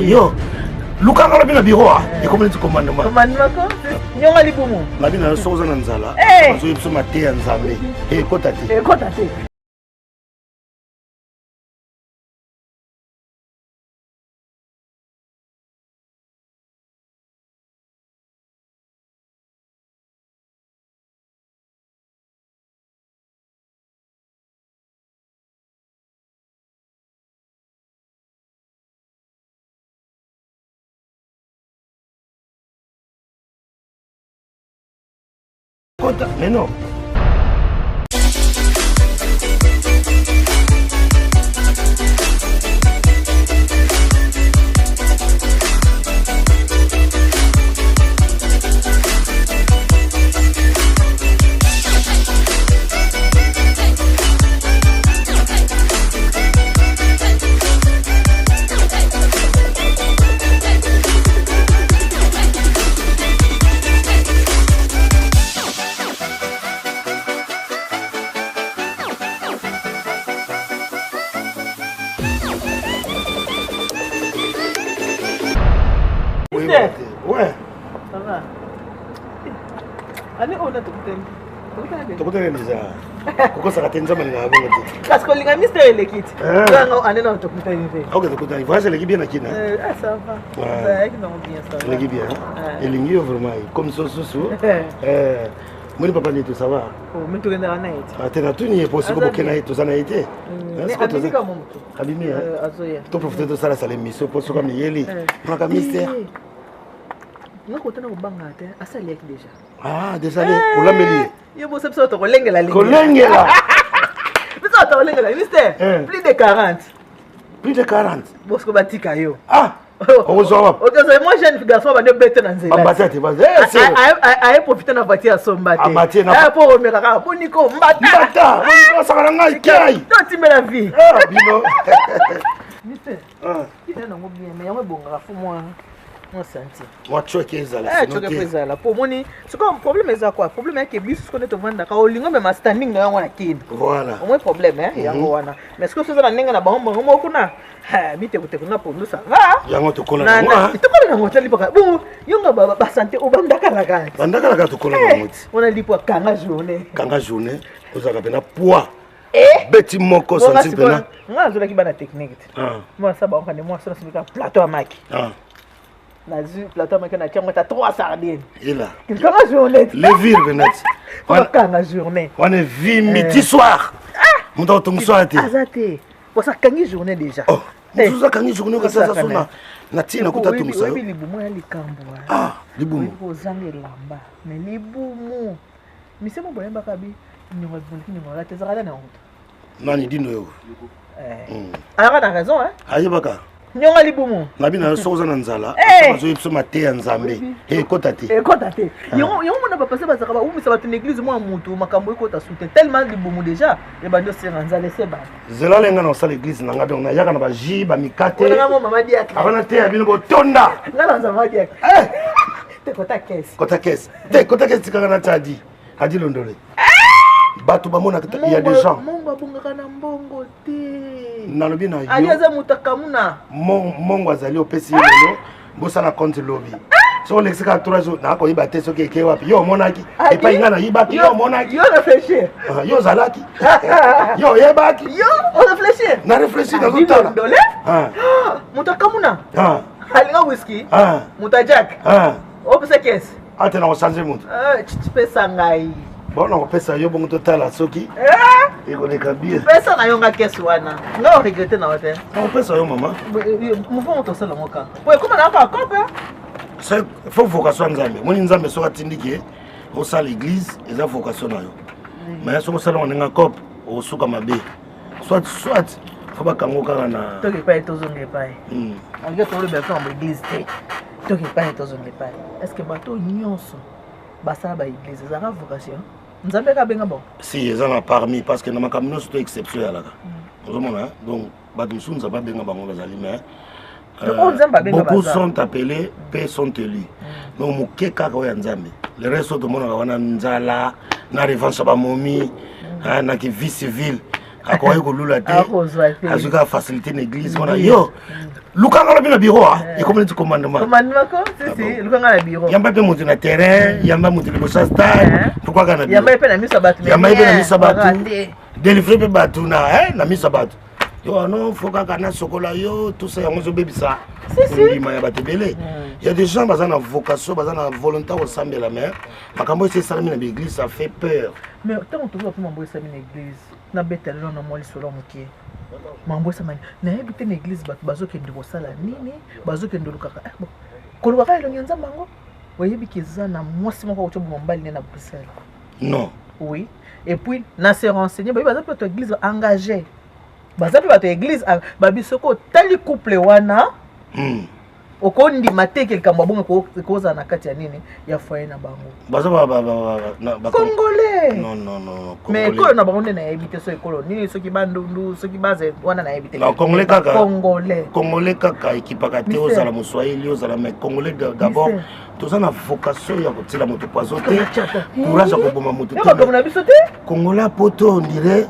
Yo, Luka ngala bina biro e comme tu commande moi. Commandement ko? Nyonga libumu. Na bina soza na nzala. Azo yipso mate ya nzambe. Kota te. Kota te. Mais non. Ouais. Ça va. Allez, on a tout Tokutana déjà. Koko saka tenza malina bongo te. Parce que linga mystère l'équipe. Nga ane na tokutana hivi. OK, tokutana. Voyage l'équipe bien akina. Ça va. Ça va bien ça. L'équipe bien. Et lingi vraiment comme so. Moi papa ni tout ça va. Oh, mais tu rentres na été. Ah, tena tuni est possible que na été, ça na été. Mais abimi comme moto. Abimi azoya. Tu profites de ça la mission pour ce comme yeli. Maka mystère. Nga kotana kubanga te asali yaki déjà. Ah, déjà les olameli. Yo bo sepso to kolengela lingi. Kolengela. Biso to kolengela mystère. Plus de 40. Plus de 40. Bosko batika yo. Ah. Moi jeune garçon va bête dans nzela. Abatete base. Aye profiter na voiture à sombate. Abatete na. Aye pour remettre ka boniko mbata. Mbata. Boniko sakala ngai kai. Non tu me la vie. Ah, bino. Mystère. Il est dans mon bien mais on bonga fou moi. Moi senti. Moi choqué ezala. Choqué ezala. Pour moni, c'est quoi le problème est quoi? Problème est que bis qu'on est vendre ka olingo même standing na wana kin. Voilà. Au moins problème hein, yango wana. Mais est-ce que ça na ninga na bango bango kuna? Mite kutekuna pour nous ça va? Yango to kona moi. Tu connais na ngotali paka. Bon, yonga ba santé obandaka la gars. Bandaka la to kona ngoti. On a dit pour kanga journée. Kanga journée, ozaka pena poids. Beti moko santi pena. Nga zola ki bana technique. Moi ça ba on connaît moi ça c'est un plateau à maki. Na zu plateau maki na tiamo ta 3 sardines. Et là. Kanga journée. Les vire venati. Kanga journée. On est vie midi soir. Mon ton soir été. Azate. Pour ça kanga journée déjà. Oh. Tout ça kanga journée que ça sona. Na tina kuta tout ça. Oui, libumu ya likambo. Ah, libumu. Ko zange lamba. Mais libumu. Mais c'est mon bonhomme bakabi. Ni ngala tezara na honte. Nani dino yo. Alors na raison hein. Ayebaka. Nyonga libumu. Na bina soza na nzala. Azo yipso mate ya nzambe. Kota te. Kota te. Yo mona ba passer bazaka ba umisa ba l'église moi mutu makambo ekota soute tellement libumu déjà et ba ndo sera nzala seba. Zela lenga na sala église na ngabe na yaka na ba ji ba mikate. Ona mama diak. Avana te ya bino botonda. Ngala nzama diak. Te kota caisse. Kota caisse. Te kota caisse tikanga na tadi. Adi londole. Bato bamona il y a des gens. Mongo bongaka na mbongo te. Nalobi na yo. Aliaza mutakamuna. Mongo azali opesi lelo. Bosa na compte lobi. So lexika 3 jours na ko ibate so keke wapi. Yo monaki. E pa inga na ibaki yo monaki. Yo réfléchir. Yo zalaki. Yo yebaki. Yo on réfléchir. Na réfléchir na zotala. Dole? Mutakamuna. Alinga whisky. Mutajak. Opesa caisse. Ate na ko changer mutu. Tu pesa ngai. Bon, on pesa yo bongo total soki. Et on est bien. Pesa na yonga caisse wana. Nga regrette na hotel. On pesa yo maman. Mo fo to sala moka. Ouais, comment na ka kope? C'est faut vocation nzambe. Moni nzambe so atindiki au sala l'église, et ça vocation na yo. Mais so sala on nga cop au suka mabe. Soit faut pas kango kanga na. To ke pa to zonge pai. On ga to le be fa mo église te. To ke pa to zonge pai. Est-ce que bato nyonso basala ba église za ka vocation? Nzambe ka benga bon. Si ils en a parmi parce que na makamino c'est exceptionnel là. Ozomona donc bato nsunza ba benga bango bazali mais beaucoup sont appelés, peu sont élus. Donc mukeka ko ya nzambe. Le reste tout le monde wana nzala na revanche ba momi na ki vie civile. akoki kolula te azoki afacilité na église wana yo lukanga lobi na bureau ekomi neti commandement yamba mpe moto na terrain yamba moto liboso stade pourquoi kaka na bureau yamba mpe na miso bato délivrer mpe bato na miso bato yo non faut kaka na sokola yo tout ça yango ozobebisa ndima ya bato ebele il y a des gens baza na vocation baza na volonté kosambela mais makambo esi esalami na baéglise ça fait peur mais ntango tozoba mpe mambo esalami na église nabetalelo na mwa lisolo mokie mambo esamani nayebi te na église bato bazokende kosala nini bazokende olukaka kolobaka elongi ya nzambe yango oyebi ke eza na mwasi moko akotya bomambali ne na bruxelles non oui et puis na se renseigner bayebi baza mpe bato église engagé baza mpe bato ya église babi soki otali couple wana okondima te likambo abongo ekozala na kati ya nini ya foyer na bango baza congolais non mais ekolo na bango nde nayebi te so ekolo nini soki bandundu soki baza wana nayebi te congolais kaka ekipaka te ozala moswahili ozala mais congolais d'abord toza na vocation ya kotila moto poison te courage ya koboma moto te congolais poto on dirait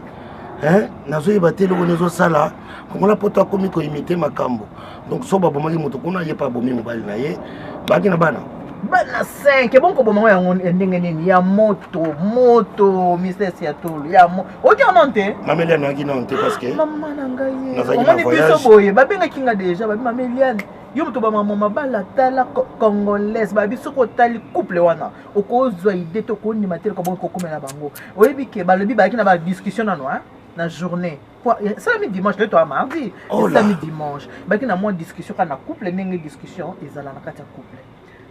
nazoyeba te eloko nezosala kongola poto akomi koimite makambo donc so babomaki moto kuna ye pa abomi mobali na ye baki na bana 5 bonko bomango yango ndenge nini ya moto mystère Siatula ya oki on te mameli anaki na te parce que maman na ngai nazaki na voyage boye babenga kinga déjà babi mameliane yo moto ba mama bala tala congolaise babi soko tali couple wana okozwa idée to ko ndima te ko bonko komela bango oyebi ke balobi baki na ba discussion nano na journée samedi dimanche le to mardi samedi dimanche baki na moi discussion kana couple ndenge discussion ezala na kati ya couple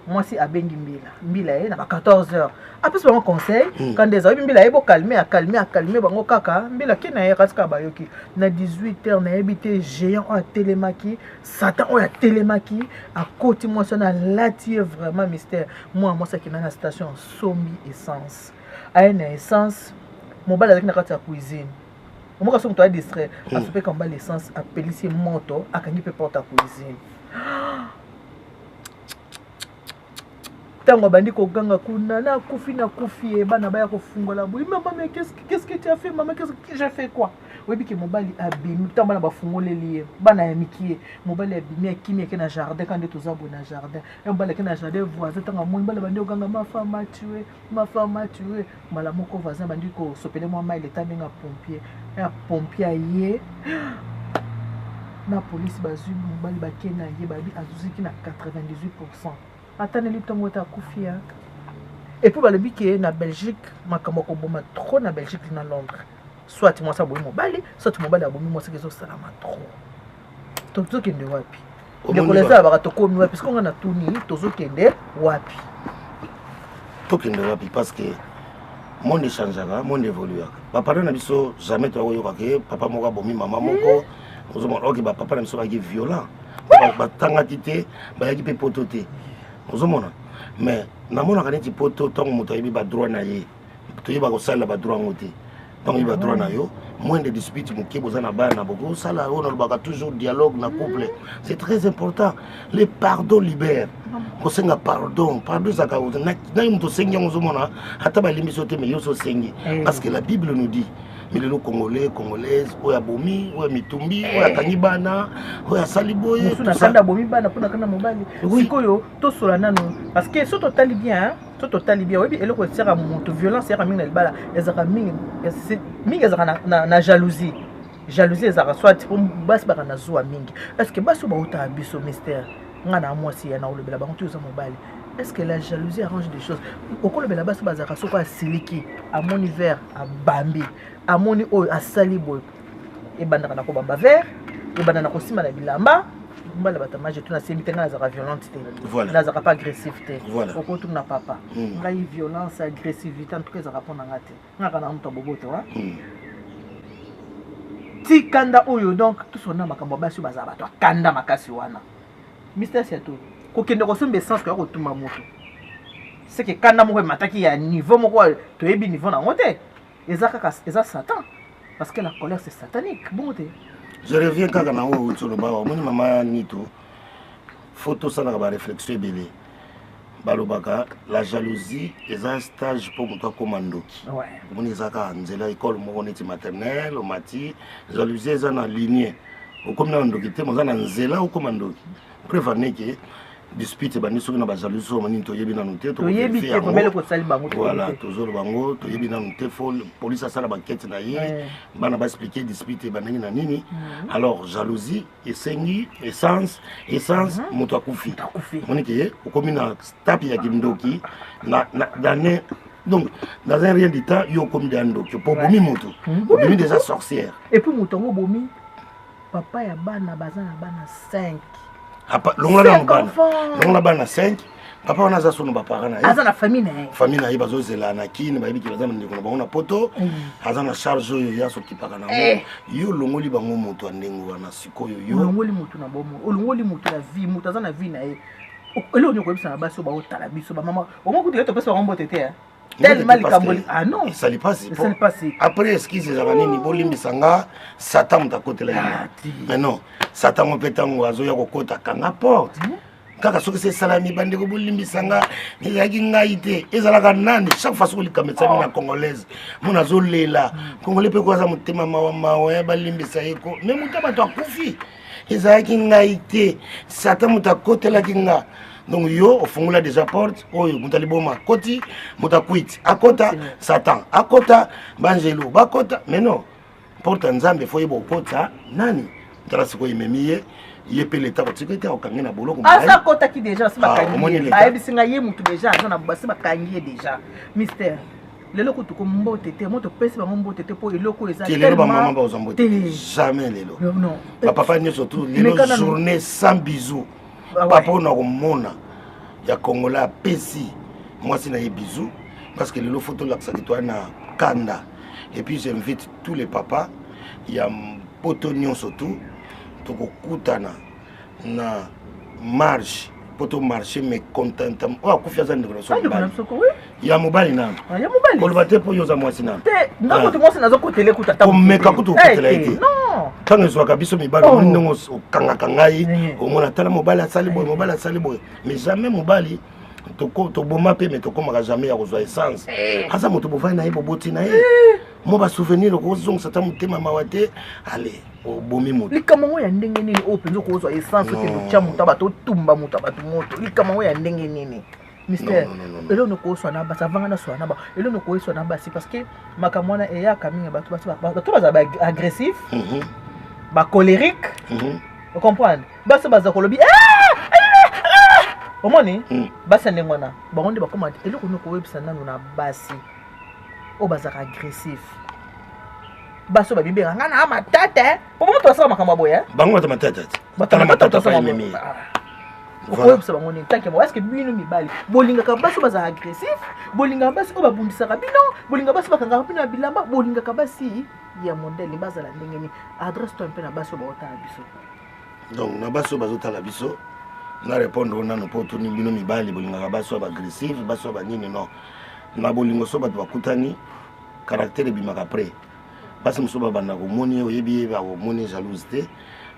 moi si abengi mbila na 14h après ce conseil quand des amis mbila ebo calmer bango kaka mbila kina ya katika bayoki na 18h na habité géant à télémaki satan o ya télémaki à côté moi ça na lati vraiment mystère moi ça qui na station sombi essence a une essence mobile avec na kati ya cuisine omoka so mto a distrait a sope kamba l'essence a pelisi moto akangi pe porte à cuisine tango bandi ko ganga kuna na kufi bana baya ko fungola boui maman mais qu'est-ce que tu as fait maman qu'est-ce que j'ai fait quoi webi ke mobali abimi tango bana ba fungoleli bana ya mikie mobali abimi akimi ke na jardin quand de tozabo na jardin et mobali ke na jardin voisin tango mo bana bandi oganga ma femme a tué mala moko voisin bandi ko sopele moi mai l'état benga pompier ye na police bazui mobali bakena ye babi azuziki na 98%. Attendez le temps où tu as coupé. Et puis, le biquet na Belgique, ma kamoko boma trop na Belgique na Londres. Soit moi ça bomi mobali, soit mobali a bomi moi c'est que ça salama trop. Tozo kende wapi. Le koleza ba to komi wapi parce qu'on a tout ni tozo kende wapi. To kende wapi parce que monde changera, monde évoluera. Papa na biso jamais to yoka ke papa moko bomi maman moko. Ozo mo ok ba papa na biso ba ki violent. Ba tanga tité, ba ki pe pototé. Ozomona mais namonaka neti poto ntango moto ayebi badroit na ye toyeba kosalela badroit yango te ntango oyebi badroit na yo moins de dispute moke boza na bana bokosala oyo nalobaka toujours dialogue na couple c'est très important le pardon libère kosenga pardon ezaka nani moto osengi yango ozomona ata balimbi so te mais yo so osengi parce que la Bible nous dit mais les congolais congolaises oya bomi oya mitumbi oya kangi bana oya sali boye tout ça na bomi bana pona kana mobali sikoyo to sola nano parce que so totali bien oui eloko sera moto violence sera mingi na libala ezaka mingi ezaka na jalousie ezaka soit pour basi baka na zwa mingi est-ce que basi ba uta biso mystère ngana mwasi ya na olobela bango tuza mobali. Est-ce que la jalousie arrange des choses? Au col de la base, bazaka soko a siliki, à mon hiver, à Bambi, à mon à Salibo, et bandana na ko bamba vert, et bandana ko sima na bilamba, mbala batama je tuna semité na zaka violente, na zaka pas agressivité. Au contre na papa, ngai violence, agressivité, en tout cas ça répond na ngate. Ngaka na mto boboto wa. Ti kanda oyo donc tout son nama kamba basu bazaba to kanda makasi wana. Mystère Siatula. Kokende kosombe sens ko kotuma moto. C'est que kanda moko mataki ya niveau moko to yebi niveau na ngote. Eza Satan parce que la colère c'est satanique. Bon te. Je reviens kaka na oyo tsolo ba moni mama NITU. Photo ça na ba réflexion belé. balobaka la jalousie est un stage pour moi comme ndoki on ezaka nzela école moko neti maternelle au mati jalousie est en lignée comme na ndoki te mozana nzela ou comme ndoki prévenez que dispute bandi soki na ba jalousie o mani to yebi na noté to yebi te pomele ko sali bango voilà toujours bango to yebi na noté fo police a sala banquette na ye bana ba expliquer dispute bandengi na nini alors jalousie esengi essence moto akufi monike okomi na step ya kindoki na dans donc dans un rien du temps yo comme de ndoki pour bomi moto bomi déjà sorcière et puis moto ngo bomi papa ya bana bazana bana 5 longola bana 5 papa wana aza sono baparent na ye aza na famille na ye bazozela na kini bayebiki baza ndeko na bango na poto aza na charge oyo ya sokipaka nango yo longoli bango moto ya ndenge wana sikoyo yo olongoli moto na bomo olongoli moto na vie moto aza na vie na ye elo nyoko yebisa na basi baotala biso bamama omokuti yeto pesa bango mbote te tellement likamboli ah non ça lui passe après excuse za banini bolimbisa nga satan mutakotela ye mais non satan mopetango azoya kokota kanga porte kaka soki se salami bande ko bolimbisa nga ezaki ngai te ezalaka nani chaque fois soki likamesa na congolaise mona zolela congolais pe ko za mutema mawa balimbisa yeko mais mutaba to akufi ezalaki ngai te satan mutakotela kinga. Donc yo ofungula déjà porte oyo mutali boma koti mutakwiti akota satan akota banjelo bakota mais non porte nzambe fo yebo kota nani tala siko imemiye yepe leta ko tikete okangi na boloko asa kota ki déjà si bakangi ayebisinga ye mutu déjà azana basi bakangi déjà mystère lelo ko tuko mbote te moto pesi bango mbote te po eloko eza tellement lelo ba maman ba ozambote jamais lelo non papa ni surtout lelo journée sans bisous papa on a mona ya Congolais a pesi moi c'est na bisous parce que le photo là ça toi na kanda et puis j'invite tous les papas il y a Poto surtout to kokutana na marche Poto marcher mais content oh kufia za ndeko so ya Mibali na ya Mibali ko bate po yoza moi sina te ndako to moi sina zo kotele kutata ko meka kutu kotela ite non tango so kabiso Mibali ndongo kanga kangai o mona tala Mibali asali boy mais jamais Mibali to boma pe mais to koma jamais ya kozwa essence asa moto bovai na yebo boti na ye mo ba souvenir ko zonga sata mutema mawate allez o bomi moto likamango ya ndenge nini o penzo kozwa essence ke do cha muta bato tumba muta bato moto likamango ya ndenge nini mystère elo no ko so na ba savanga na so na ba elo no ko so na ba si parce que makamwana e ya kaminga bato baza agressif ba colérique vous comprenez baso baza kolobi omoni basi ndengwana bangonde bakoma eloko no ko webisa nanu na basi o baza agressif baso babibera ngana matata pomo to asala makambo boya bango ta matata batana matata sa mimi ko webisa bangonde tanke bo est-ce que bino Mibali bolinga ka baso baza agressif bolinga basi o babundisa ka bino bolinga basi bakanga bino bilamba bolinga ka basi ya modèle bazala ndenge ni adresse toi un peu na baso ba otala biso donc na baso bazotala biso na répondre on a no poto ni bino Mibali bolinga baso ba agressif baso ba nini non na bolingo so ba bakutani caractère bimaka après parce que musoba bana ko moni oyebi ba ko moni jalousie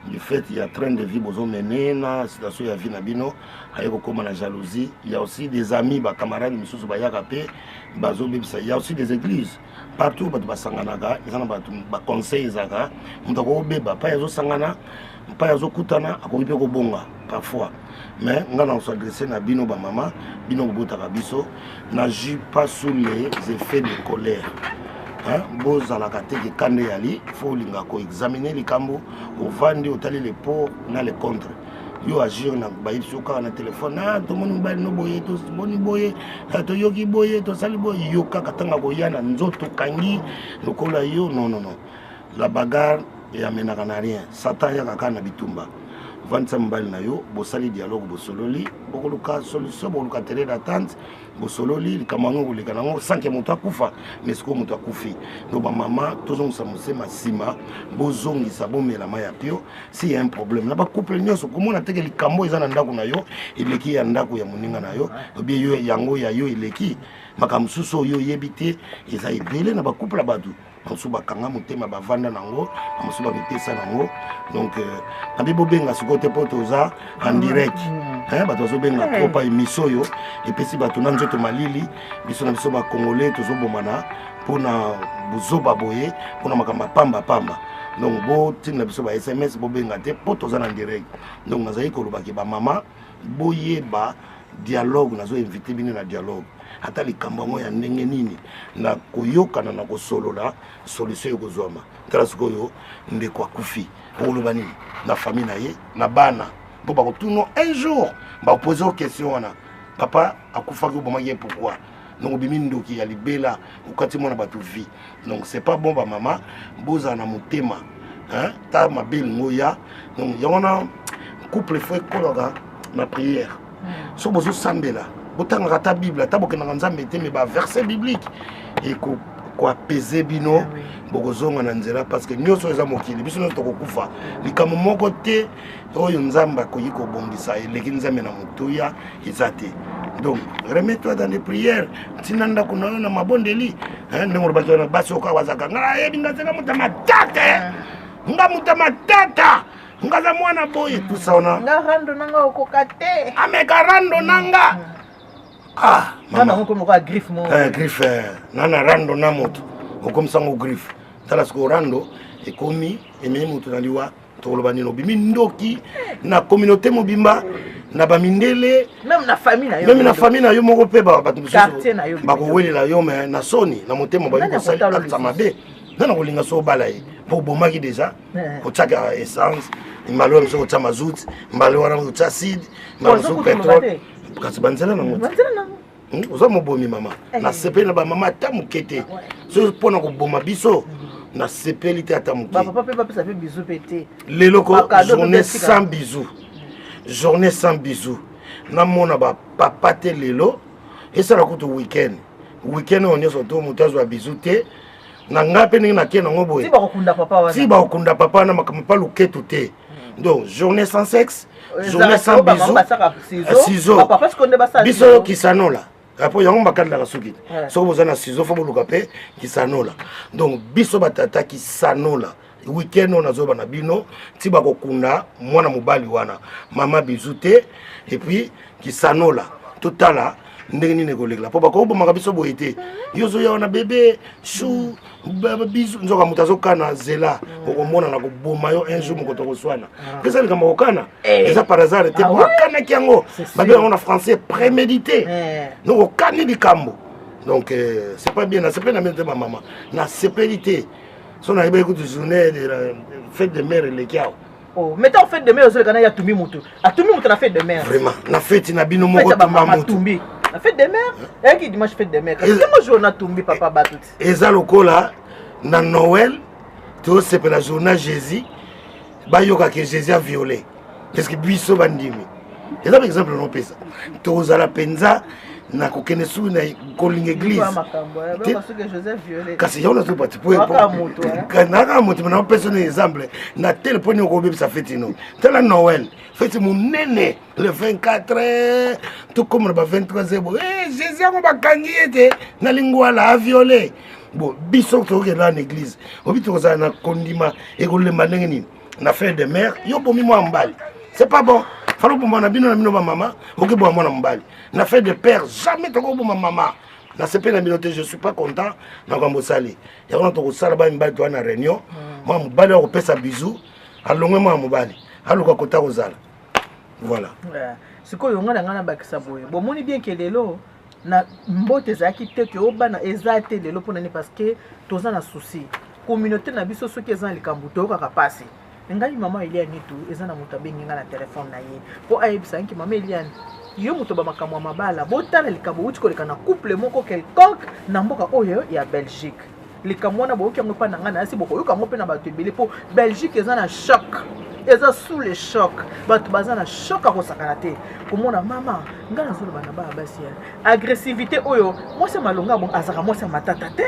du fait il y a train de vie bozo mener na situation ya vie na bino ayeko koma na jalousie il y a aussi des amis ba camarades misusu ba yaka pe bazo bebisa il y a aussi des églises partout ba basanganaka ezana ba conseils zaka mutako beba pa yazo sangana pa yazo kutana akoki ko bonga parfois mais ngana on s'adresser na bino ba mama bino botaka biso n'agis pas sous les effets de colère bozalaka te ke kande yali faut linga ko examiner likambo ovandi otali le pour na le contre yo agir na bayiso kaka na téléphone to moni bali no boye to boni boye to yoki boye to sali boye yo kaka tanga boyana nzoto kangi lokola yo non la bagarre et amenaka na rien satan ya kaka na bitumba vantsa mbali na yo bosali dialogue bosololi bokoluka solution bokoluka terrain d'attente bosololi likamango koleka nango sans que moto akufa mais siko moto akufi no ba mama tozongisa mosema sima bozongisa bomela maya pio si y a un problème na ba couple nyonso komona teke likambo eza na ndako na yo eleki ya ndako ya moninga na yo obi yo yango ya yo eleki makamsuso yo yebite eza ebele na ba couple bato bamosusu bakanga motema bavanda nango bamosusu bamipesa nango donc nabi bobenga sikoyo te mpo toza en direct bato bazobenga tropa émission oyo epesi bato na nzoto malili biso na biso bakongolais tozobomana mpona buzoba boye mpona makambo pamba donc botinda biso ba SMS bobenga te mpo toza na direct donc nazali kolobaki bamama boyeba dialogue nazo invité bino na dialogue ata likambo yango ya ndenge nini na koyokana na kosolola solution ekozwama tala sikoyo ndeko akufi okoloba nini na famille na ye na bana mpo bakotuna un jour bakopose o question wana papa akufaki obomaki ye pourquoi donc obimi ndoki ya libela okati mwana bato vie donc c'est pas bon bamama bozala na motema ta mabele ngoya donc yango na couple fo ekolaka na prière so bozosambela botangaka ta bible ata bokendaka nzambe te me baverset biblique ekoapese bino bokozonga na nzela parce que nyonso eza mokili biso nyonso tokokufa likambo moko te oyo nzambe akoki kobongisa eleki nzambe na motuya eza te donc remets-toi dans les prières ntina ndako na yo na mabondeli ndenge olobaki wana basi oka wazaka nga ayebi nga nzenga muta matata nga muta matata ngaza mwana boye tusa ona nga rando nanga okoka te ameka rando nanga mama ngoko moko griffe mo griffe nana rando na moto okomsango griffe tala siko rando ekomi ememi moto na liwa tokoloba nino bimi ndoki na communauté mobimba na bamindele même na famille na yo moko pe bato mosusu bakowelela yo me na soni na motema bayi kosalisa mabe nana kolinga so obala ye mpo obomaki deja otiaka essence mbala wana mosuku otya mazout mbala wana otya acide mbala mosuku pétrole kasi banzela na moto oza mobomi mama nasepeli na bamama ata moke te so mpona koboma biso nasepeli te ata moke lelo ko journée sans bisous namona bapapa te lelo esala kutu weekend oyo nyonso to moto azwa bizu te na nga mpe ndenge nakee nango boye ti bakokunda papa wana makambo mpa luketu te donc journée sans sexe journée sans bisous ciseau biso kisanola apo yango bakandaka soki te soki boza na ciseau fo boluka mpe kisanola donc biso batata kisanola weekend oyo nazoba na bino ti bakokunda mwana mobali wana mama bizu te epuis kisanola totala ndenge nini ekolekela mpo bakobomaka biso boye te yo ozoya wana bebe shu bizu nzoka moto azokana zela okomona na koboma yo un jour moko tokoswana mpesa likambo kokana eza par hasard te bokanaki yango babe yango na français prémédité donc okani likambo donc c'est pas bien nasepeli na bino te bamama nasepeli te so nayebi ekutu journée de la fête de mère eleki awa mais tant fête de mère aussi kana ya tumbi mutu atumbi mutu na fête de mère vraiment na fête na bino moko tumba mutu la fête de mère et qui dimanche fête de mère quand jour na tumbi papa batut eza lokola na Noël to sepe la journée Jésus bayoka que Jésus a violé parce que biso bandimi eza par exemple non pesa to za la penza na kokene su na kolinga église kasi yona to pati po kana moto na personne exemple na tel point ko bebisa fête no tel Noël fête munene le 24 tout comme le 23 zebo Jésus a bakangi ete na lingwa la violé bon biso to ke la église obito za na kondima e ko le manenge ni na fête de mère yo bomi mo mbali c'est pas bon falo bomba na bino ba mama oke bo mwana mbali na fait de père jamais to ko bomba mama na sepe na binote je suis pas content na ko sali ya ko to ko sala ba mbali to na réunion moi mbali ko pesa bisou alongwe moi mbali aluka kota ko zala voilà sikoyo ngana ngana bakisa boye bomoni bien que lelo na mbote zaki te ke obana ezate lelo pona ni parce que toza na souci communauté na biso soki ezana likambo to ka passer ngai mama ELYANE NITU ezana moto abengi nga na telefone na ye po ayebisa nki mama ELYANE yo moto ba makambo ya mabala botala likambo uti koleka na couple moko quelconque na mboka oyo ya Belgique likambo wana boyoki yango mpa na nga na yasi bokoyoka yango mpe na bato ebele po Belgique eza na choc eza sous le choc bato baza na choc akosakana te komona mama nga nazoloba na bana basi agressivité oyo mwasi malonga bon azaka mwasi matata te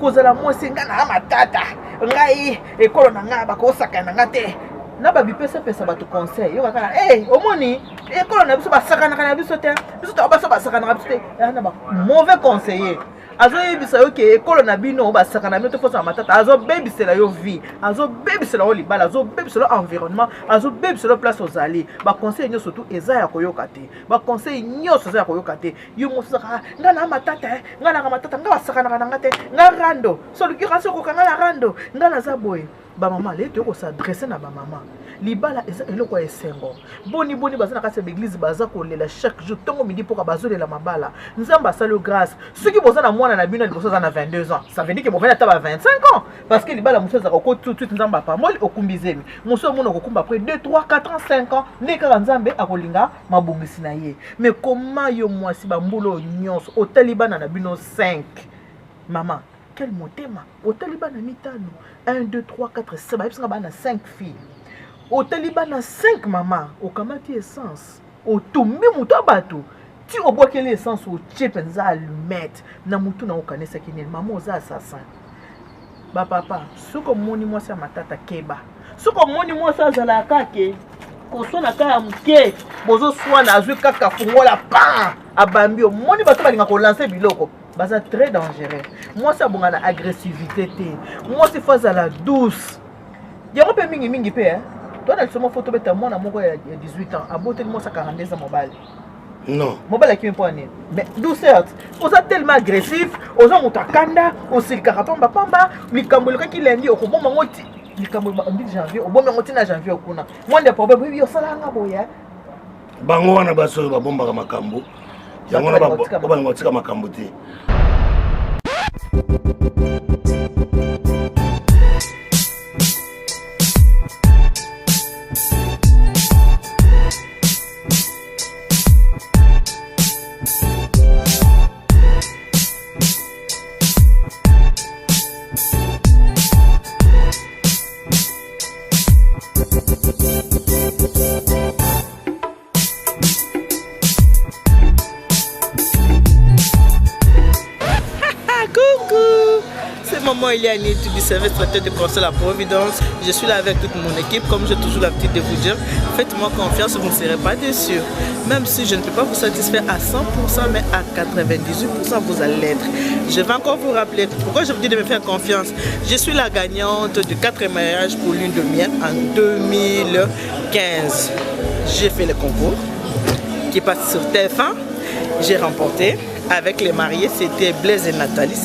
kozala mwasi nga na matata ngai ekolo na nga bakosakana nga te na babipesa pesa bato conseil yo kaka omoni ekolo na biso basakana na biso te biso to baso basakana na biso te na ba mauvais conseiller azo yebisa yo ke ekolo na bino ba sakana mito fosa matata azo bebisela yo vie azo bebisela yo libala azo bebisela environnement azo bebisela place ozali ba conseil nyo surtout eza ya koyoka te ba conseil nyo eza ya koyoka te yo mosaka ngana matata ngana matata nga basakana na ngate nga rando so l'occurrence ko kanga na rando ngana za boy ba mama le to ko s'adresser na ba mama libala eza eloko esengo boni baza na kati ya l'église baza kolela chaque jour tongo midi pour bazolela mabala nzamba salo grâce ceux qui boza na mwana na bino liboso za na 22 ans ça veut dire que bon venir taba 25 ans parce que libala muso za ko tout de suite nzamba pa moli okumbizemi muso mona kokumba après 2 3 4 ans 5 ans neka nzambe akolinga mabongisi na ye mais comment yo mwasi ba mbulo nyonso o talibana na bino 5 maman quel motema o talibana mitano 1 2 3 4 5 ba yipsinga bana 5 filles au Taliban a 5 maman, au kamati essence, au tombi muto bato. Ti au bois quelle essence au tchepenza allumette, na mutu na okane sakine maman oza assassin. Ba papa, soko moni moi sa matata keba. Soko moni moi sa zala kake. Ko sona ka mke, bozo swana azui kaka fungola pa. Abambi moni bato balinga ko lancer biloko. Baza très dangereux. Moi ça bonga na agressivité te. Moi c'est phase à la douce. Yango pe mingi pe hein. Toi, tu as une photo de ta mère, 18 ans, à beauté de moi, ça 42 ans, mobile. Non. Mobile qui me prend. Mais d'où certes, on est tellement agressif, on a un kanda, on s'est carapon, pamba, mais comme le qui lundi, au bon moment, il dit janvier, au bon moment, il janvier, au kuna. Moi, des problèmes, oui, on s'en a boya. Bango, on a basso, on a bomba à Macambo. Il y a un bomba à Macambo. ELYANE NITU du service traiteur de conseil à la Providence. Je suis là avec toute mon équipe. Comme j'ai toujours l'habitude de vous dire, faites-moi confiance, vous ne serez pas déçus. Même si je ne peux pas vous satisfaire à 100%, mais à 98%, vous allez l'être. Je vais encore vous rappeler pourquoi je vous dis de me faire confiance. Je suis la gagnante du 4e mariage pour lune de miel en 2015. J'ai fait le concours qui passe sur TF1. J'ai remporté avec les mariés, c'était Blaise et Nathalie.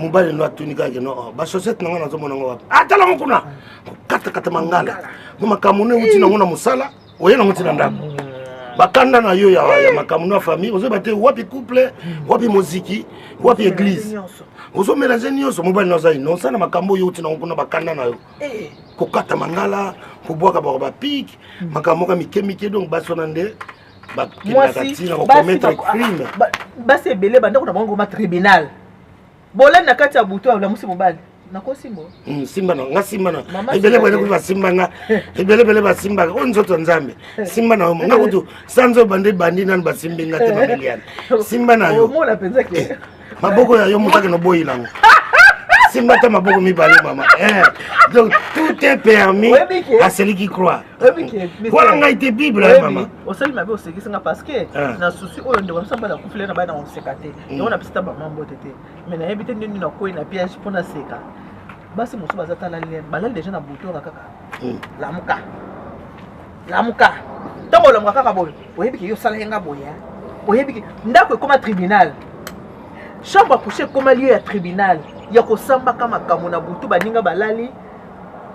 Mibali no atunika ke no ba societe nanga nazo mona ngwa atala ngukuna kata mangala ngoma kamune uti na ngona musala oyena nguti na ndako bakanda na yo ya makamune ya famille ozo bate wapi couple wapi muziki wapi église ozo mélanger nyonso mobali no zai non sana makambo yo uti na ngona bakanda na yo kokata mangala kobwaka ba pique makambo ka mikemike donc basona nde ba kinaka tina ko commettre crime basi ebele banda kuna bango ma tribunal bola na kati ya buto la musi mobali nako simbo simba na nga simba na ebele bele kuba simba nga ebele bele ba simba ko nzoto nzambe simba na nga kutu sanzo bande bandi nan ba simbi nga te mameliane simba na yo mo la penza ke maboko ya yo mutake no boyi lango simba ta maboko Mibali mama donc tout est permis à celui qui croit voilà nga été bible maman o sali mabe o sekisi nga parce que na souci oyo ndeko msamba la kufile na bana on sekate yo na pista ba mambo tete mais na yebite ndini na koyi na piège pona seka basi musu bazata la lien balal déjà na buto kaka lamuka tango lamuka kaka boy oyebi ke yo sala yenga boya oyebi ke ndako ekoma tribunal chambre à coucher comme lieu à tribunal ya ko samba kama kamuna butu baninga balali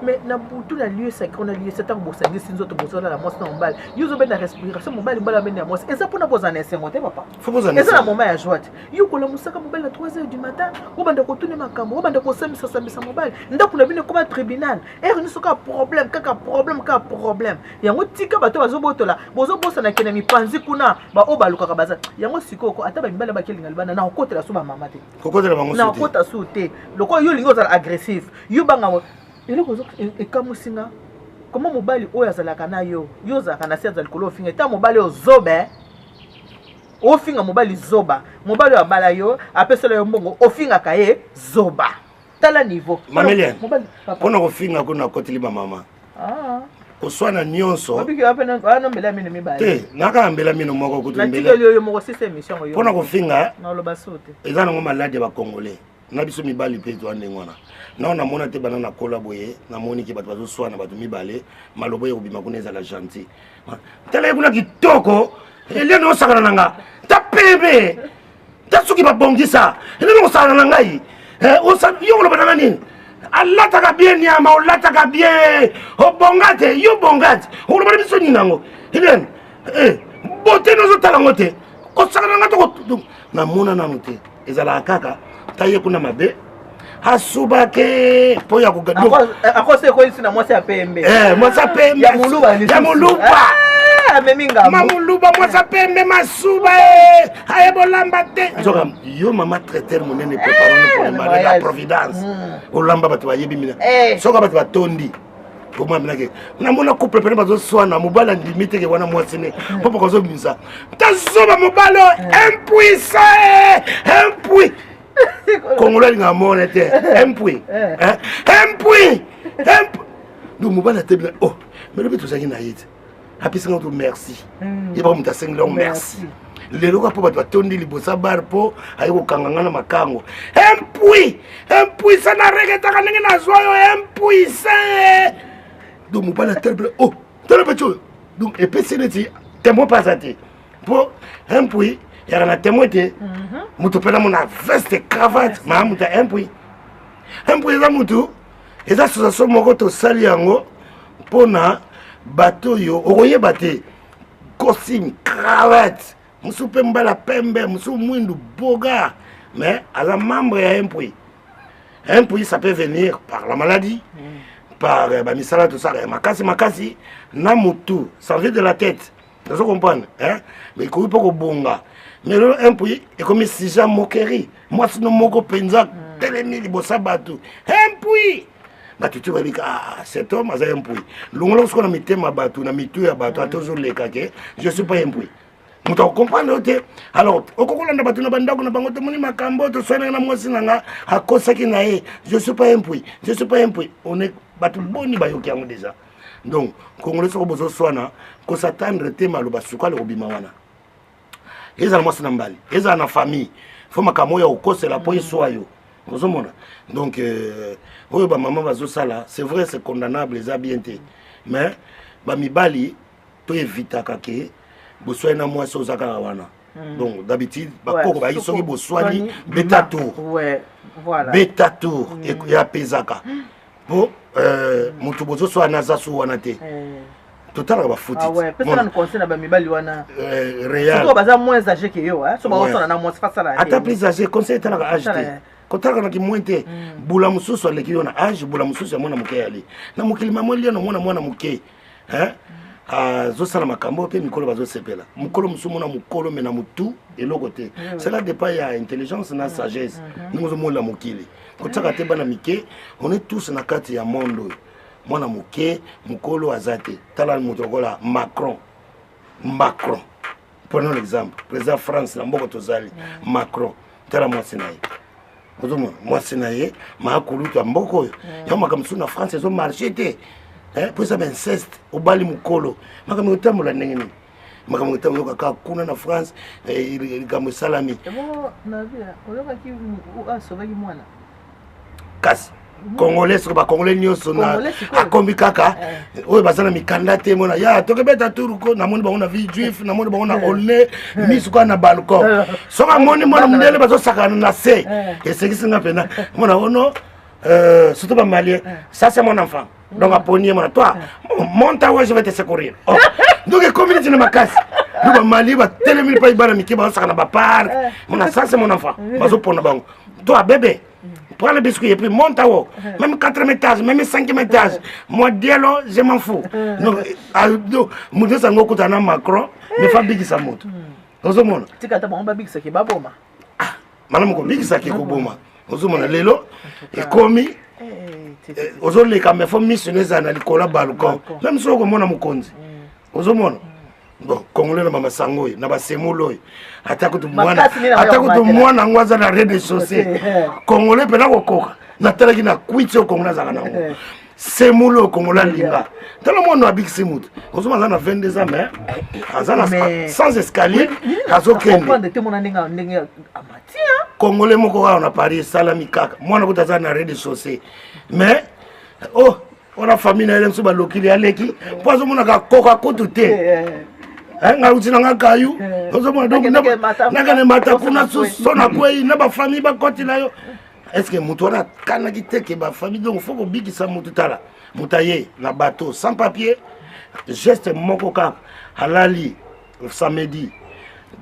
mais na butu na lieu sacré na lieu c'est un beau sangi sinzo to bosola la mos na mbali yuzo be na respiration mbali mbala be na mos eza pona bozana sengote papa faut bozana eza na moment ya joie yo ko la musaka mbali na 3h du matin o banda ko tune makambo o banda ko samisa mbali ndako na bine comme tribunal ni soka problème kaka problème yango tika bato bazobotola bozobosa na kena mipanzi kuna ba o balukaka baza yango sikoko ata ba mbala bakelinga libana na okotela so ba mama te kokotela bango na okota so te loko yo lingo za agressif yo banga ekamusinga comment mobali oyo azalaka na yo zalaka na serza likolo ofinga ta mobali ozobe ofinga mobali zoba mobali abala yo apesela yo mbongo ofinga kaye zoba tala niveau mameliane pona kofinga kuna kotili ba mama oswana nyonso babiki apena ana mbela mino Mibali te naka mbela mino moko kutumbela na tikeli yo moko sise mission yo pona kofinga na loba sote eza nango malade ba congolais na biso Mibali pe to andengwana non na mona te bana na kola boye na moni ki bato bazo swana bato Mibali malobo yo bima kuna ezala gentil tala kuna kitoko eliane osakana nanga ta pebe ta suki ba bongisa eliane osakana nanga yi yo lo bana nini alataka bien nyama olataka bien obongate yo bongate o lo bana biso ninango eliane bote nozo tala ngote osakana nanga to na mona na mote ezala kaka taye kuna mabe asubake po ya kugadu akose ko isi na mwasi ya pembe mwasi ya pembe ya muluba meminga mamuluba mwasi ya pembe masuba ayebolamba te nzoka yo mama traiteur monene préparons pour la providence olamba bato bayebi mina soka bato batondi pour moi minake na mona couple pene bazo swana mobala limite ke wana mwasi ne popo kozo bimisa tazoba mobalo impuissant Congolais nga mona te impui do mobala te oh mais le but ça na yite apisa ngo merci yeba muta senglo merci lelo ka po bato tondi libosa bar po ayiko kanganga na makango impui ça na regeta ka ndenge na zwayo impui ça do mobala te oh tele pecho donc epesi neti témoin pas ate po impui y'a na témoin te mutu pela mona veste cravate ma muta impui za mutu eza association moko to sali yango pona bato yo okoyeba te costume cravate musu pe mbala pembe musu mwindu boga mais à la membre ya impui ça peut venir par la maladie par misala tout ça makasi na mutu ça vient de la tête vous comprenez mais ko pas ko bonga mais le impui est comme si j'ai moquerie moi sinon moko penza telemi libosa batu impui batu tu vas dire cet homme a impui longolo ce qu'on a mis ma batu na mitu ya batu a toujours les kake je suis pas impui muta comprendre te alors okokolanda batu na bandako na bango to moni makambo to sona na mwasi nanga akosaki na ye je suis pas impui on est batu boni bayoki yango déjà donc congolais so bozo swana ko s'attendre te maloba suka le obima wana eza na mwasi na mbali eza na famille fo makamo ya okosela po esoyo ozomona donc oyo ba maman bazo sala c'est vrai c'est condamnable eza bien te mais ba Mibali to évitaka ke boswani na mwasi ozaka wana donc d'habitude bakoko ba isoki boswani beta tour ouais voilà beta tour ya pezaka po mutu bozo swana za so wana te total ba fouti ouais peut-être conseil na ba Mibali wana réel surtout baza moins âgé que yo so ba osona na mwasi face à ata plus âgé conseil tala ka âge te kotaka na kimwente bula mususu aleki yo na âge bula mususu ya mwana muke yali na mukili mamwe lio na mwana muke azosala makambo pe mikolo bazosepela mukolo musumu na mukolo mena mutu eloko te cela dépend ya intelligence na sagesse ningo zomola mokili kotaka te bana mike on est tous na kati ya mondo mwana muke mukolo azate tala mutu kola Macron prenons l'exemple président France na mboko tozali Macron tala mwasi na ye ozomona mwasi na ye maakulutu ya mboko oyo ya makamsu na France ezo marché te pour ça inceste obali mukolo makambo tambola ndenge nini makambo tambola kaka kuna na France likambo salami na via oloka ki asoba ki mwana kasi Congolais ko ba Congolais nyoso na akombi kaka oyo bazana mikanda te mona ya tokebeta turuko na moni ba ona vie juif na moni ba ona olne misuka na balcon soka moni mona mundele bazo sakana na se esekisinga pena mona ono surtout ba malien ça c'est mon enfant donc aponier mon toi monte ouais je vais te secourir donc comme il dit ma casse nous ba mali ba telemil pa ibana miki ba sakana ba par mon ça c'est mon enfant bazo pona bango toi bébé prends le biscuit et puis monte à haut. Même 4e étage, même 5e étage. Moi, dialo, je m'en fous. Donc, je suis un Macron, mais pas big ça monte. Vous avez vu? Tu as un big ça qui est baboma. Ah, madame, big ça qui est baboma. Vous avez vu? Lelo, et commis. Vous avez vu? Quand il faut missionner ça dans le balcon. Même si vous avez vu? Vous avez vu? Bon, Congolais na mama sango na ba semulo atakutu mwana ngwaza na rede chaussée Congolais pena kokoka na talaki na kwitso Congolais zaka nango semulo Congolais linga tala mwana abikisi mutu kozoma za na 22 ans mais azana sans escalier azokende prendre te mona ndenge amatia Congolais moko wa na Paris salami kaka mwana kutaza na rede chaussée mais oh ona famille na ele mso ba lokili aleki pozo mona ka koka kutu te nga utina nga kayu ozomona donc naka ne mata kuna sona kwei na ba famille ba koti na yo est-ce que mutu wana kana kiteke ba famille donc faut ko bikisa mutu tala mutaye na bateau sans papier geste moko ka halali samedi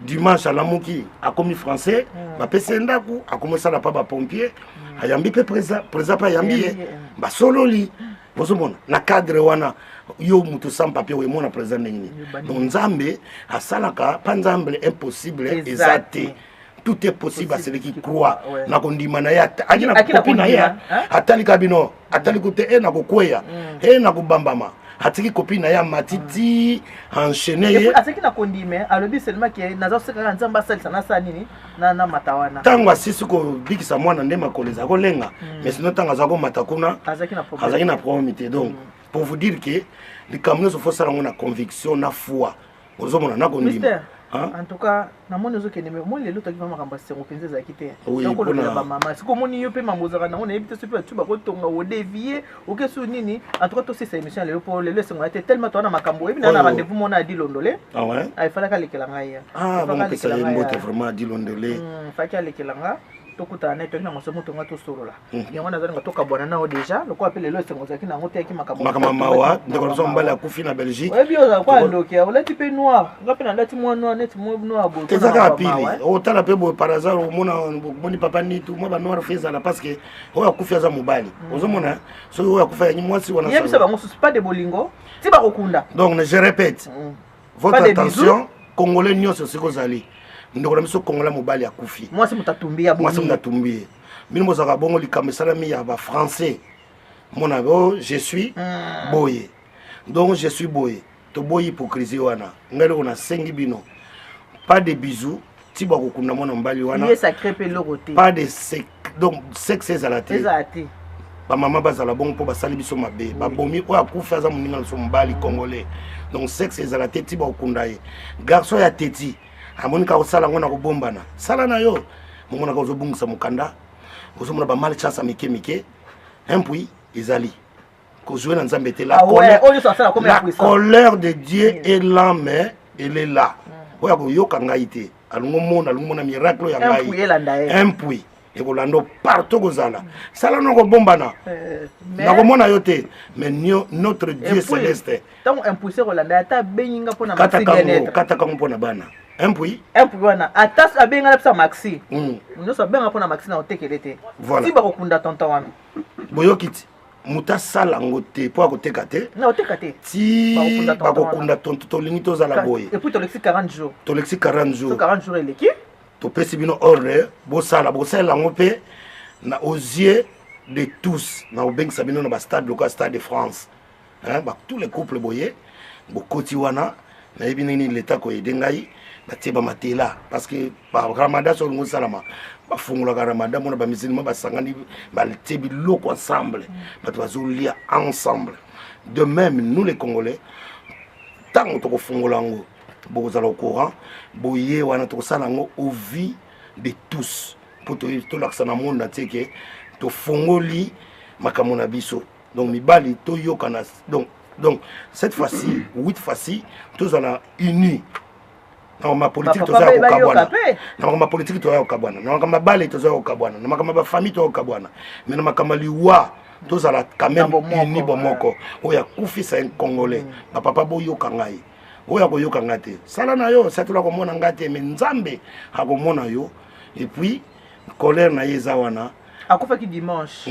dimanche à la muki a commis français ba pese ndaku a commencé la pa ba pompier ayambi pe presa pa yambi ba sololi bozomona na cadre wana yo mutu sans papier we mona président nini donc nzambe asalaka pa nzambe impossible ezate tout est possible à celui qui croit na kondima na ya akina kopina ya atali kabino atali kote na kokweya na kubambama atiki kopina ya matiti enchaîné atiki na kondime alobi seulement que nazo seka nzamba salisa na sa nini na matawana tango asisi ko bikisa mwana ndema koleza ko lenga mais sinon tango azako matakuna azaki na probabilité donc pour vous dire que les camions faut ça on a conviction na foi ozomona na kondima en tout cas na moni ozoke neme mo lelo to kima makamba se openze za kite donc ko na ba mama siko moni yo pe mamozaka na ona ebite super tu ba ko tonga o dévier o ke su nini en tout cas to c'est émission lelo pour lelo se ngate tellement to na makambo ebi na rendez-vous mona a dilondole ah ouais il fallait ka lekela ngai bon que ça est mbote vraiment dilondole faki a lekela nga tokuta na to na mosomo to ngato solola yango na zanga to kabona na o déjà le ko appeler lelo se ngozaki na ngote ki makambo mawa ndeko so mbala akufi na Belgique ouais bio kwa ndoki ya olati pe noir ngapi na ndati mo noir net mo noir bo tezaka pili o tala pe bo par hasard o moni papa nitu mo ba noir feza la parce que o akufi za mobali ozomona so o akufa ya mwasi wana yebisa bango so pas de bolingo ti ba kokunda donc je répète votre attention congolais nyoso sikozali ndoko na miso Congolais mobali akufi moi c'est mutatumbia moi c'est mutatumbia mini mozaka bongo likamesala mi ya ba français mon abo je suis boye donc je suis boye to boye hypocrisie wana ngalo on a sengi bino pas de bisous ti ba kokunda mona mbali wana il est sacré pe loroté pas de donc sexe ezalate ezalate ba mama bazala bongo po basali biso mabe ba bomi o akufa za muninga so mbali congolais donc sexe ezalate ti ba kokunda ye garçon ya teti amonika osala ngona kobombana sala na yo mona ko zobungisa mukanda ozomona ba mal chance mike impui ezali ko jouer na nzambe te la colère de Dieu est là mais elle est là oya ko yoka ngai te alungo mona miracle ya ngai impui et kolando partout kozala sala no kobombana na komona yo te mais notre Dieu céleste tant impousser kolanda ata benyinga pona maxi kata kango pona bana impui wana atas abenga na psa maxi nyo so benga pona maxi na otekelete ti ba kokunda tonton wana boyokiti muta sala ngote po akoteka te non te kate ti bakokunda tonto tolingi tozala boye et puis tolexi 40 jours tolexi 40 jours 40 jours eleki topesi bino ordre bosala yango mpe na aux yeux de tous na obengisa bino na bastade local stade de France tous les couples boye bokoti wana nayebi nini leta koyede ngai batie bamatela parce que ramadan so ngo salama bafungolaka ramadan mona bamisilima basangani batie biloko ensemble bato bazolia ensemble. De même nous les Congolais tant tokofungola yango bokozala au courant boye wana tokosala yango au vie de tous po tolakisa na monde entier ke tofungoli makambo na biso donc mibali toyokana donc cette fois-ci 8 fois-ci tozala unis na ma politique tozala kokabwana na ma politique tozala kokabwana na ma bale tozala kokabwana na ma famille tozala kokabwana mais na ma liwa tozala quand même unis bomoko oya kufisa un Congolais papa boyoka ngai oya koyoka ngate sala na yo Siatula komona ngate mais nzambe akomona yo et puis colère na yeza wana akufa ki dimanche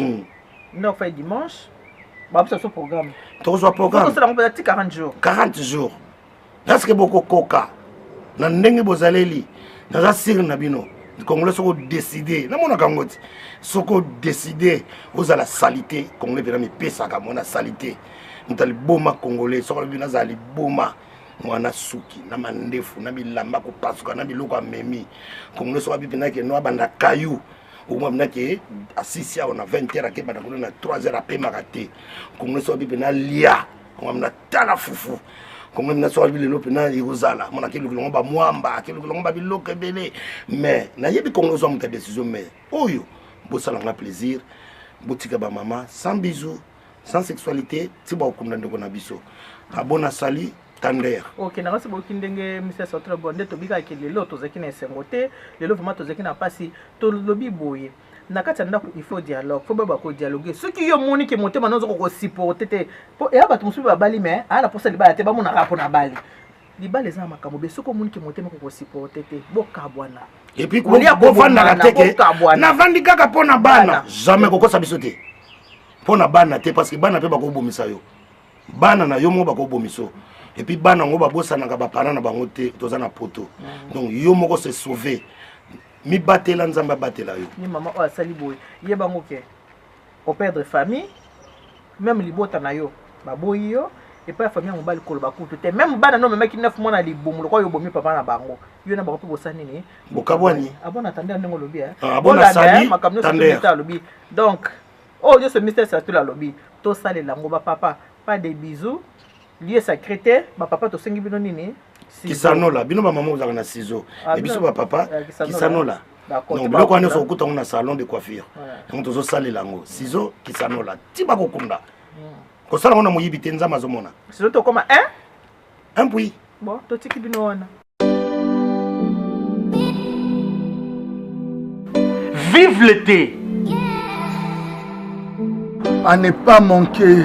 non fait dimanche ba ça son programme tozo programme ça on peut dire 40 jours est-ce que beaucoup koka na ndenge bozaleli na za sir na bino Congolais soko décider na mona kangoti soko décider ozala salité Congolais pena mi pesa ka mona salité mutali boma Congolais soko bina zali boma mwana suki na mandefu na bilamba ko pasuka na biloko amemi Congolais soko bina ke no abanda kayu au moins que à 6 heures on a 20 heures à Kébana on a 3 heures à payer maraté Congolais soko bina lia on a tala fufu comme na so le lopena yozala mona ke lukulongo ba mwamba ke lukulongo ba biloko belé mais na yebi Congolais so muta décision mais oyo bosala nga plaisir botika ba mama sans bisous sans sexualité ti ba okunda ndeko na biso abona sali tander OK na ngasi boki ndenge monsieur Siatula bonde to bika ke lelo to zaki na sengote lelo vraiment to zaki na pasi to lobi boye na kati ndako il faut dialogue faut ba ko dialoguer ce qui yo moni ke motema nozo ko supporter te po e ba tumusu ba bali mais ala pour ça libala te ba mona rapo na bali libala za makambo be soko moni ke motema ko supporter te bokabwana et puis ko vanda na teke na vandi kaka pona bana jamais ko kosa biso te pona bana te parce que bana pe ba ko bomisa yo bana na yo mo ba ko bomiso et puis bana ngo ba bosana ka ba parana na bango te toza na poto donc yo moko se sauver mi batela nzamba batela yo ni maman o asali boy yeba ngoke o perdre famille même libota na yo ba boyi yo et pas famille ngo bali koloba kutu te même bana no même ki 9 mois na libomu ko yo bomi papa na bango yo na ba ko bosani ni bokabwani abona tande ndenge lobi abona sali tande lobi donc oh yo ce mystère Siatula lobi to sale la ngo ba papa pas de bisous lié secrétaire ba papa to sengi bino nini kisanola bino ba maman ozaka na ciseaux et biso ba papa kisanola donc biloko wana so okuta na salon de coiffure donc tozo salela ngo ciseaux kisanola ti ba kokunda ko sala ngona moyibi te nzama zomona ciseaux to koma un puis bon to tiki bino wana vive l'été à ne pas manquer.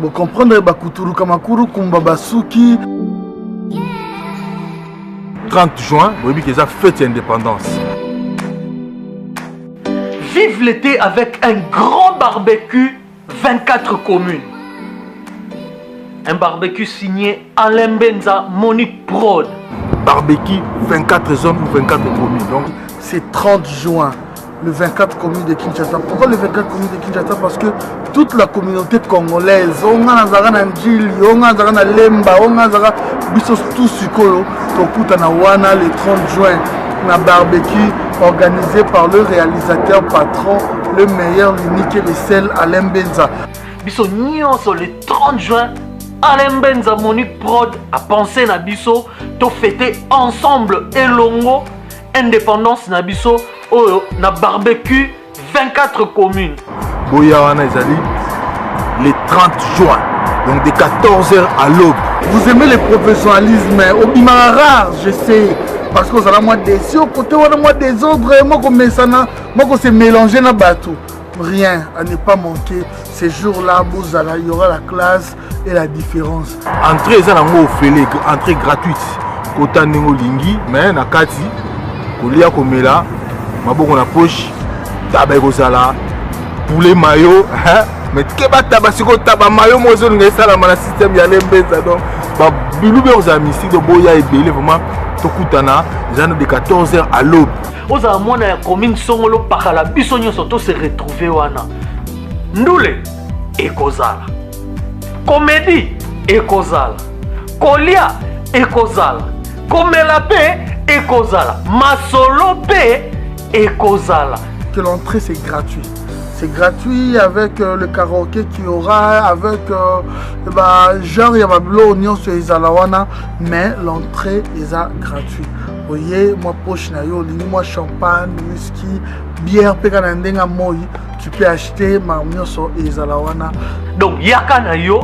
Vous comprendre Bakuturu Kamakuru Kumba Basuki. 30 juin, vous voyez qu'ils ont fêté l'indépendance. Vive l'été avec un grand barbecue, 24 communes. Un barbecue signé Alain Benza, Monique Prod. Barbecue, 24 zones ou 24 communes. Donc, c'est 30 juin. Le 24 communes de Kinshasa. Pourquoi le 24 communes de Kinshasa? Parce que toute la communauté congolaise, on a Zara Ndjili, on a Zara Lemba, on a Zara Bissos tout Sukolo, Tokuta na Wana le 30 juin, un barbecue organisé par le réalisateur patron, le meilleur, l'unique et le seul Alain Benza. Bisso Nyonso le 30 juin, Alain Benza Monique Prod a pensé na Bisso, to fêter ensemble Elongo, indépendance na Bisso. Oh, na barbecue 24 communes. Boyawana Ezali, le 30 juin, donc de 14h à l'aube. Vous aimez le professionnalisme, au rare, je sais, parce que vous avez moi des si au côté on a moi des ordres, moi comme ça, moi comme c'est mélangé na bateau. Rien à ne pas manquer. Ces jours-là, il y aura la classe et la différence. Entrée ça entrée gratuite. Kota Nengo Lingi, mais na Kati, Kolia Komela. Maboko na poche, tabac au sala, poulet mayo, mais keba taba siko taba mayo mozo ngesa la mana système ya lembenza donc ba bilube aux amis si de boya et belé vraiment tokutana zana de 14h à l'aube aux amona ya commune songolo pakala biso nyoso to se retrouver wana ndule ekozala comédie ekozala kolia ekozala komela pe ekozala masolo pe ekozala. Que l'entrée c'est gratuit. C'est gratuit avec le karaoké qu'il y aura, avec genre il y a ma blonde sur les alawana, mais l'entrée est gratuite. Vous voyez, moi poche na yo, moi champagne, whisky, bière, pekanandenga moi, tu peux acheter ma sur les alawana. Donc yakana yo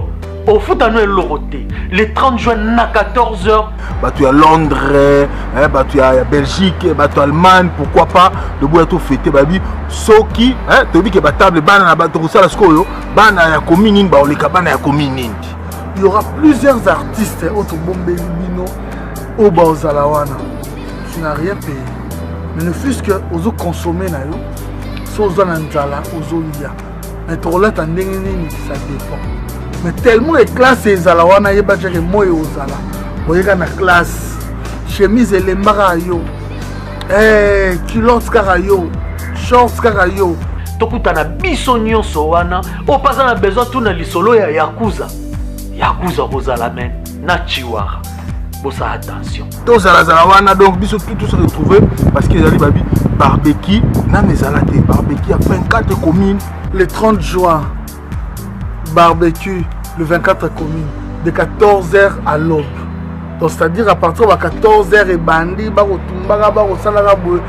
au foot à nous loroté le 30 juin à 14h. Bah tu es à Londres, hein, bah tu es à Belgique, bah tu es Allemagne, pourquoi pas de boire tout fêter babi soki hein tu dis que bah table bana ba to sala skoyo bana ya commune ba oleka bana ya commune. Il y aura plusieurs artistes auto bombé bino au bazalawana. Tu n'as rien payé. Mais ne fût-ce que aux consommer na yo, so zana nzala ozo lia. Mais to la tandengeni ça dépend. Mais tellement les classes et zalawana yeba jere moy ozala. Boyega na classe chemise et yo culottes karayo shorts karayo tokutana biso nyonso wana opaza na besoin tout na lisolo ya yakuza kozala men na chiwara bosa attention tous à wana donc biso tout se retrouver parce qu'ils allaient babi barbecue na mezalate barbecue à 24 communes le 30 juin barbecue le 24 communes de 14h à l'aube. Donc c'est-à-dire à partir de 14h et bandi bakotumbaka bakosalaka boye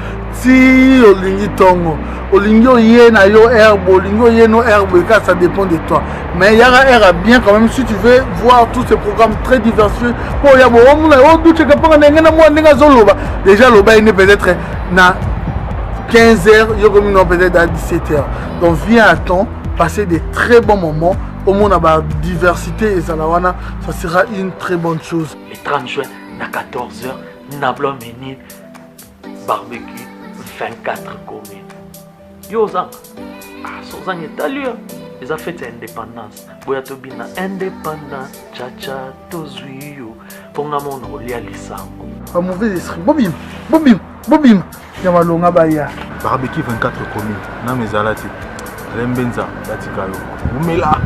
ti olingi tongo olingi oye na yo herbe olingi oye no herbe car ça dépend de toi mais il y a air bien quand même si tu veux voir tous ces programmes très diversifiés pour ya bo omuna o douche ka panga ngena mo ndinga zoloba déjà loba il peut-être na 15h yo comme peut-être à 17h donc viens à temps passer des très bons moments. Au monde à diversité et ça sera une très bonne chose. Le 30 juin à 14h, Nablo Menil, barbecue, 24 communes. Yo Zang, Sozang est à l'heure. Les affaires d'indépendance. Boyatobina indépendance, tcha tozuyo. Pongamon rolia lisango. Un mauvais esprit. Bobim. Yamalonga baya. Barbecue 24 communes. Na mezalati. Lembenza, Batikalo. Umela.